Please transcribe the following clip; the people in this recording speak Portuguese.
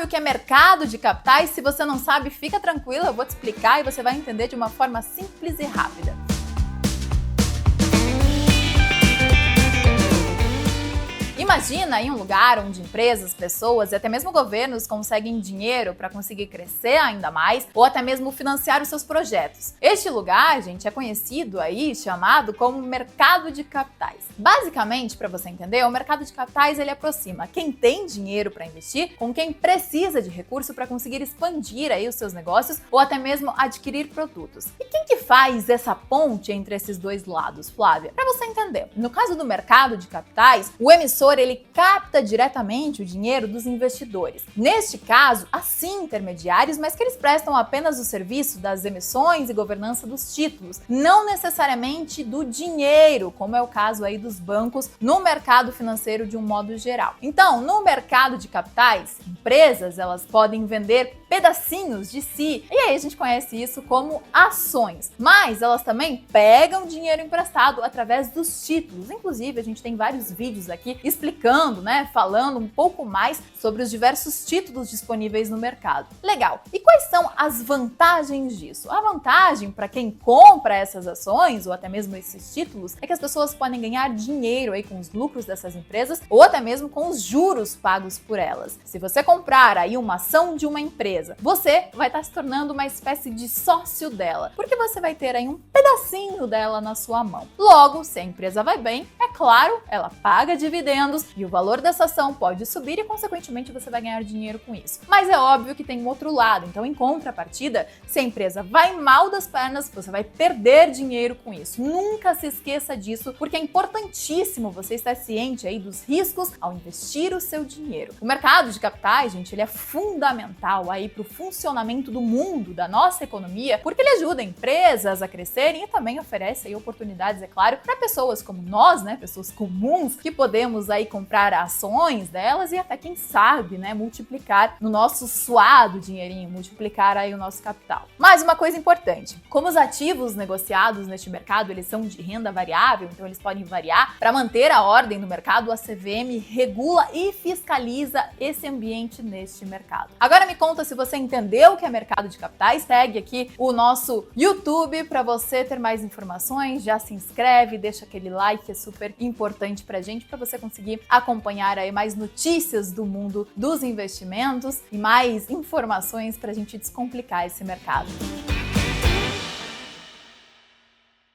sabe o que é mercado de capitais? Se você não sabe, fica tranquila, eu vou te explicar e você vai entender de uma forma simples e rápida. Imagina aí um lugar onde empresas, pessoas e até mesmo governos conseguem dinheiro para conseguir crescer ainda mais ou até mesmo financiar os seus projetos. Este lugar, gente, é conhecido aí, chamado como mercado de capitais. Basicamente, para você entender, o mercado de capitais ele aproxima quem tem dinheiro para investir com quem precisa de recurso para conseguir expandir aí os seus negócios ou até mesmo adquirir produtos. E quem que faz essa ponte entre esses dois lados, Flávia? Para você entender, no caso do mercado de capitais, o emissor ele capta diretamente o dinheiro dos investidores. Neste caso, há sim intermediários, mas que eles prestam apenas o serviço das emissões e governança dos títulos, não necessariamente do dinheiro, como é o caso aí dos bancos no mercado financeiro de um modo geral. Então, no mercado de capitais, empresas elas podem vender pedacinhos de si, e aí a gente conhece isso como ações, mas elas também pegam dinheiro emprestado através dos títulos. Inclusive, a gente tem vários vídeos aqui explicando, falando um pouco mais sobre os diversos títulos disponíveis no mercado. Legal. E quais são as vantagens disso? A vantagem para quem compra essas ações ou até mesmo esses títulos é que as pessoas podem ganhar dinheiro aí com os lucros dessas empresas ou até mesmo com os juros pagos por elas. Se você comprar aí uma ação de uma empresa, você vai estar se tornando uma espécie de sócio dela, porque você vai ter aí um pedacinho dela na sua mão. Logo, se a empresa vai bem, é claro, ela paga dividendos e o valor dessa ação pode subir e, consequentemente, você vai ganhar dinheiro com isso. Mas é óbvio que tem um outro lado, então, em contrapartida, se a empresa vai mal das pernas, você vai perder dinheiro com isso. Nunca se esqueça disso, porque é importantíssimo você estar ciente aí dos riscos ao investir o seu dinheiro. O mercado de capitais, gente, ele é fundamental aí para o funcionamento do mundo, da nossa economia, porque ele ajuda empresas a crescerem e também oferece aí oportunidades, é claro, para pessoas como nós, pessoas comuns, que podemos aí comprar ações delas e até, quem sabe, multiplicar no nosso suado dinheirinho, multiplicar aí o nosso capital. Mas uma coisa importante, como os ativos negociados neste mercado, eles são de renda variável, então eles podem variar, para manter a ordem no mercado, a CVM regula e fiscaliza esse ambiente neste mercado. Agora me conta se você entendeu o que é mercado de capitais, segue aqui o nosso YouTube para você ter mais informações, já se inscreve, deixa aquele like, é super importante pra gente, para você conseguir acompanhar aí mais notícias do mundo dos investimentos e mais informações pra gente descomplicar esse mercado.